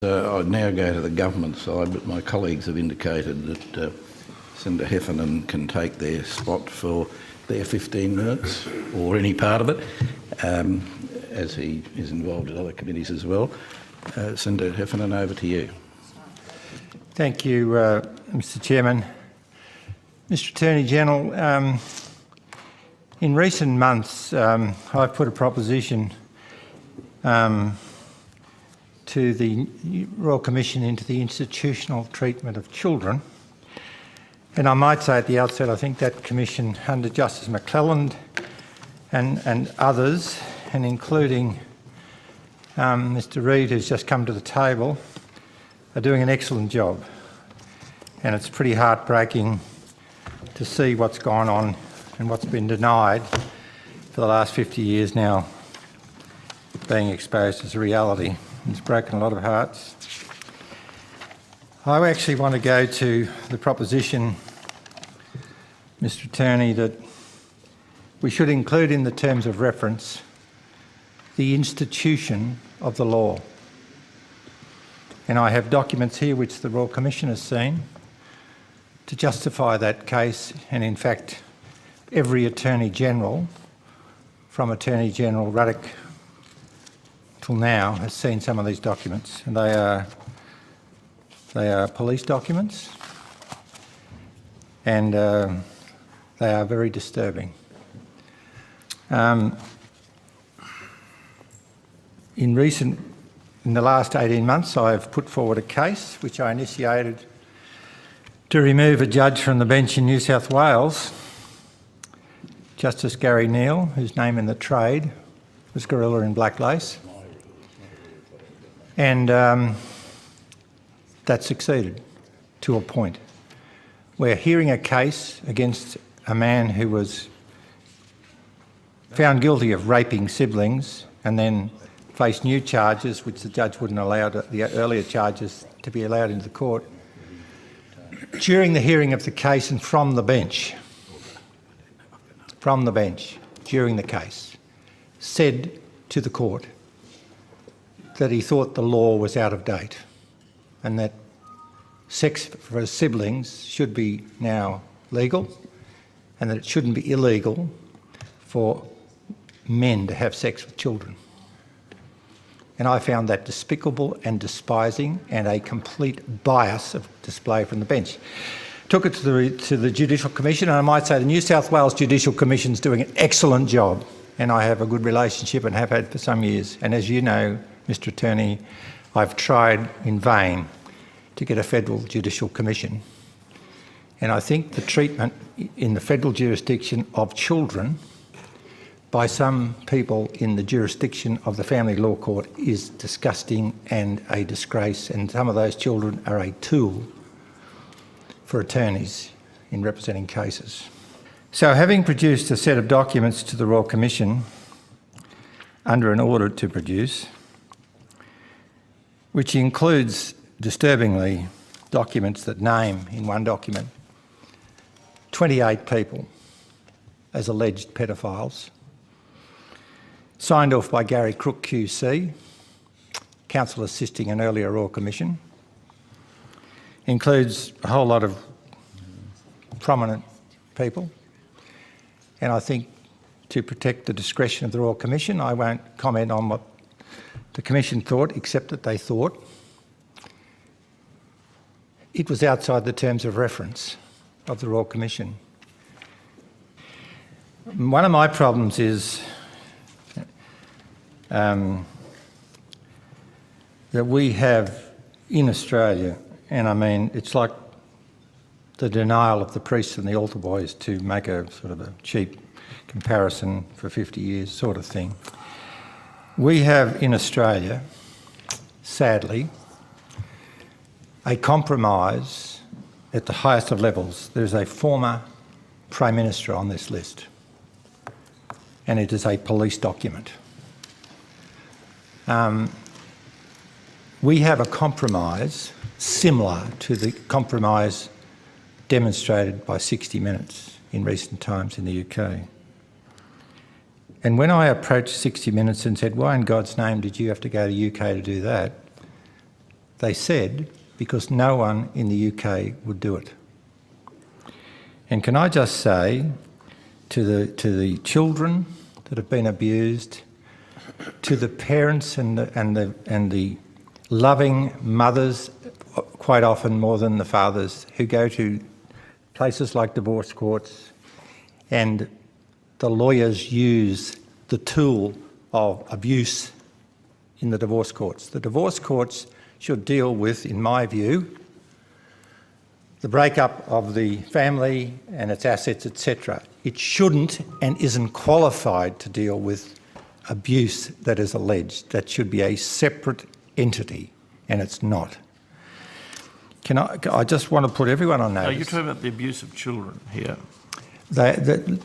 I'd now go to the government side, but my colleagues have indicated that Senator Heffernan can take their spot for their 15 minutes, or any part of it, as he is involved in other committees as well. Senator Heffernan, over to you. Thank you, Mr Chairman. Mr Attorney General, in recent months I've put a proposition to the Royal Commission into the institutional treatment of children. And I might say at the outset, I think that commission under Justice McClelland and others, and including Mr Reid, who's just come to the table, are doing an excellent job. And it's pretty heartbreaking to see what's gone on and what's been denied for the last 50 years now being exposed as a reality. It's broken a lot of hearts. I actually want to go to the proposition, Mr Attorney, that we should include in the terms of reference the institution of the law. And I have documents here which the Royal Commission has seen to justify that case, and in fact every Attorney General, from Attorney General Ruddock till now, has seen some of these documents, and they are police documents, and they are very disturbing. In the last 18 months, I've put forward a case which I initiated to remove a judge from the bench in New South Wales, Justice Gary Neal, whose name in the trade was Gorilla in Black Lace. And that succeeded to a point. We're hearing a case against a man who was found guilty of raping siblings and then faced new charges which the judge wouldn't allow the earlier charges to be allowed into the court. During the hearing of the case and from the bench, during the case, said to the court that he thought the law was out of date and that sex for siblings should be now legal and that it shouldn't be illegal for men to have sex with children. And I found that despicable and despising and a complete bias of display from the bench. Took it to the Judicial Commission, and I might say the New South Wales Judicial Commission is doing an excellent job, and I have a good relationship and have had for some years. And as you know, Mr Attorney, I've tried in vain to get a federal judicial commission. And I think the treatment in the federal jurisdiction of children by some people in the jurisdiction of the Family Law Court is disgusting and a disgrace, and some of those children are a tool for attorneys in representing cases. So having produced a set of documents to the Royal Commission under an order to produce, which includes, disturbingly, documents that name in one document 28 people as alleged pedophiles, signed off by Gary Crook QC, counsel assisting an earlier Royal Commission, includes a whole lot of prominent people, and I think to protect the discretion of the Royal Commission, I won't comment on what the Commission thought, except that they thought it was outside the terms of reference of the Royal Commission. One of my problems is that we have in Australia, and I mean it's like the denial of the priests and the altar boys, to make a sort of a cheap comparison for 50 years sort of thing. We have in Australia, sadly, a compromise at the highest of levels. There's a former Prime Minister on this list, and it is a police document. We have a compromise similar to the compromise demonstrated by 60 Minutes in recent times in the UK. And when I approached 60 Minutes and said, why in God's name did you have to go to the UK to do that? They said because no one in the UK would do it. And can I just say to the children that have been abused, to the parents and the loving mothers, quite often more than the fathers, who go to places like divorce courts, and the lawyers use the tool of abuse in the divorce courts. The divorce courts should deal with, in my view, the breakup of the family and its assets, etc. It shouldn't and isn't qualified to deal with abuse that is alleged. That should be a separate entity, and it's not. I just want to put everyone on notice. Are you talking about the abuse of children here? The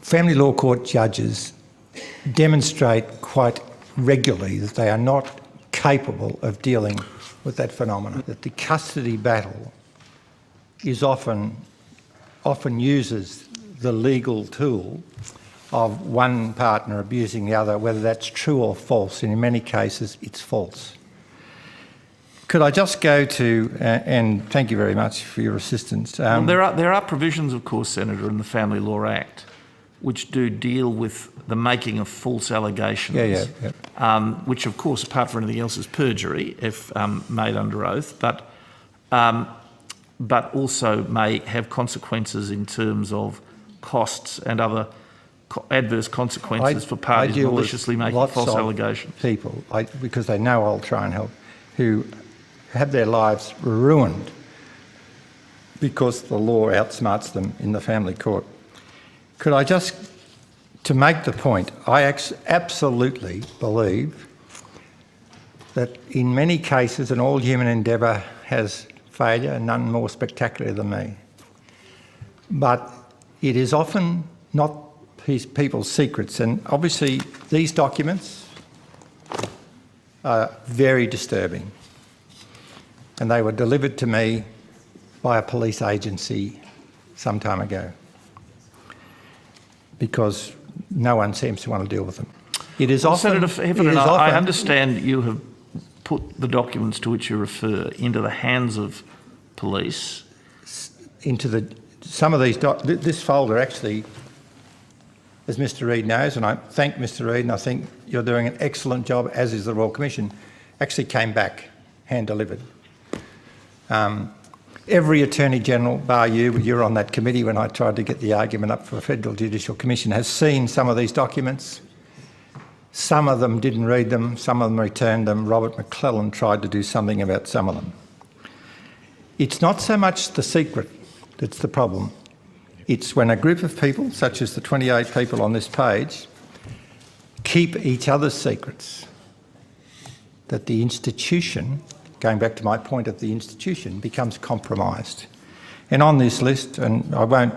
family law court judges demonstrate quite regularly that they are not capable of dealing with that phenomenon, that the custody battle is often uses the legal tool of one partner abusing the other, whether that's true or false, and in many cases it's false. Could I just go to, and thank you very much for your assistance. Well, there are provisions, of course, Senator, in the Family Law Act which do deal with the making of false allegations, which, of course, apart from anything else, is perjury if made under oath, but also may have consequences in terms of costs and other adverse consequences for parties maliciously making false allegations. People, because they know I'll try and help, who have their lives ruined because the law outsmarts them in the family court. Could I just, to make the point, I absolutely believe that in many cases, and all human endeavour has failure, none more spectacular than me, but it is often not people's secrets, and obviously these documents are very disturbing, and they were delivered to me by a police agency some time ago because no one seems to want to deal with them. It is often... Senator Heffernan, I understand you have put the documents to which you refer into the hands of police. Some of these... This folder actually, as Mr Reid knows, and I thank Mr Reid, and I think you're doing an excellent job, as is the Royal Commission, actually came back hand-delivered. Every Attorney-General, bar you, you're on that committee when I tried to get the argument up for a Federal Judicial Commission, has seen some of these documents. Some of them didn't read them, some of them returned them. Robert McClellan tried to do something about some of them. It's not so much the secret that's the problem. It's when a group of people, such as the 28 people on this page, keep each other's secrets, that the institution, going back to my point of the institution, becomes compromised. And on this list, and I won't,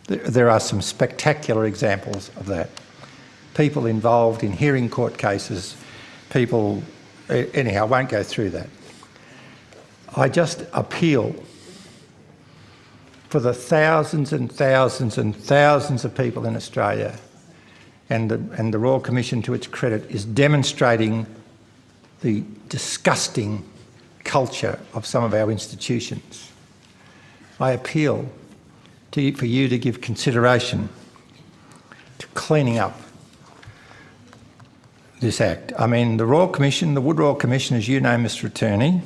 there are some spectacular examples of that. People involved in hearing court cases, people, anyhow, I won't go through that. I just appeal for the thousands and thousands and thousands of people in Australia, and the Royal Commission, to its credit, is demonstrating the disgusting culture of some of our institutions. I appeal for you to give consideration to cleaning up this Act. I mean, the Royal Commission, the Wood Royal Commission, as you know, Mr Attorney,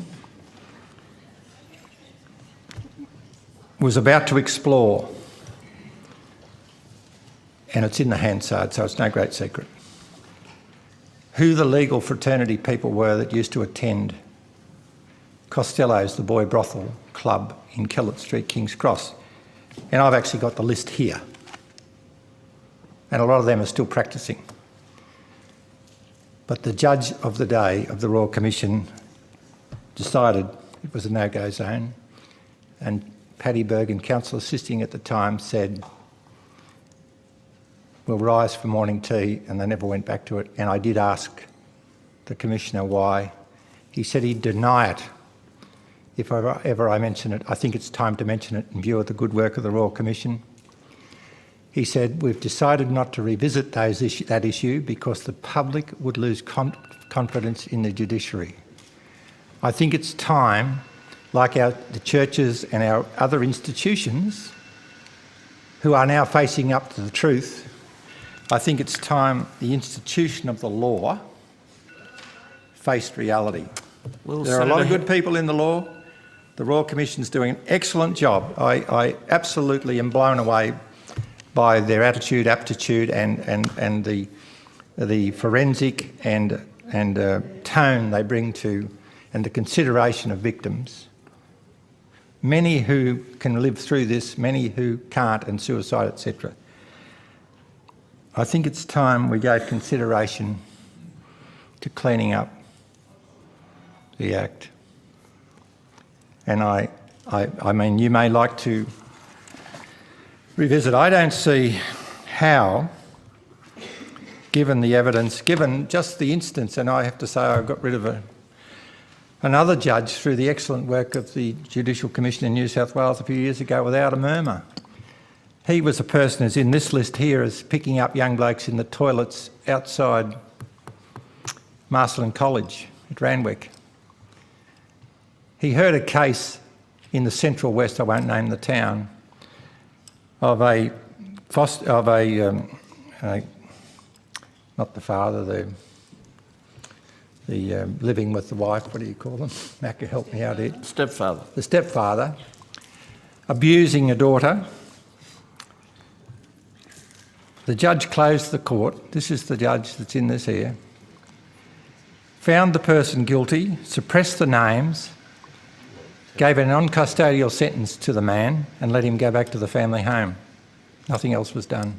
was about to explore, and it's in the Hansard, so it's no great secret, who the legal fraternity people were that used to attend Costello's, the boy brothel club in Kellett Street, King's Cross. And I've actually got the list here. And a lot of them are still practising. But the judge of the day of the Royal Commission decided it was a no-go zone, and Paddy Bergen, counsel assisting at the time, said, "We'll rise for morning tea," and they never went back to it. And I did ask the Commissioner why. He said he'd deny it if ever I mention it. I think it's time to mention it in view of the good work of the Royal Commission. He said, "We've decided not to revisit that issue because the public would lose confidence in the judiciary." I think it's time, like the churches and our other institutions who are now facing up to the truth, I think it's time the institution of the law faced reality. Well, there are a lot of good people in the law. The Royal Commission's doing an excellent job. I absolutely am blown away by their attitude, aptitude and the forensic and tone they bring to and the consideration of victims. Many who can live through this, many who can't, and suicide, etc. I think it's time we gave consideration to cleaning up the Act. And I mean, you may like to revisit. I don't see how, given the evidence, given just the instance, and I have to say I got rid of another judge through the excellent work of the Judicial Commission in New South Wales a few years ago without a murmur. He was a person who's in this list here as picking up young blokes in the toilets outside Marcellin College at Randwick. He heard a case in the Central West, I won't name the town, of not the father, the living with the wife, what do you call them? Macca, help me out here. Stepfather. The stepfather abusing a daughter. The judge closed the court. This is the judge that's in this here. Found the person guilty, suppressed the names, gave a non-custodial sentence to the man and let him go back to the family home. Nothing else was done.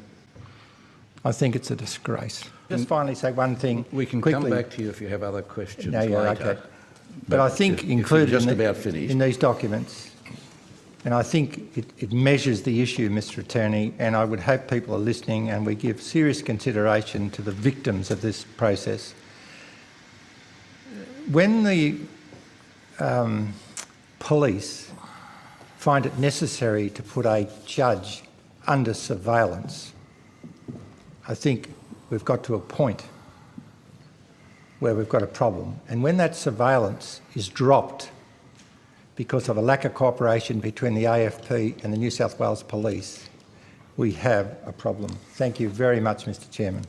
I think it's a disgrace. Just finally say one thing. We can quickly. come back to you if you have other questions later. Okay. But I think included in these documents, and I think it measures the issue, Mr Attorney, and I would hope people are listening and we give serious consideration to the victims of this process. When the police find it necessary to put a judge under surveillance, I think we've got to a point where we've got a problem. And when that surveillance is dropped because of a lack of cooperation between the AFP and the New South Wales Police, we have a problem. Thank you very much, Mr Chairman.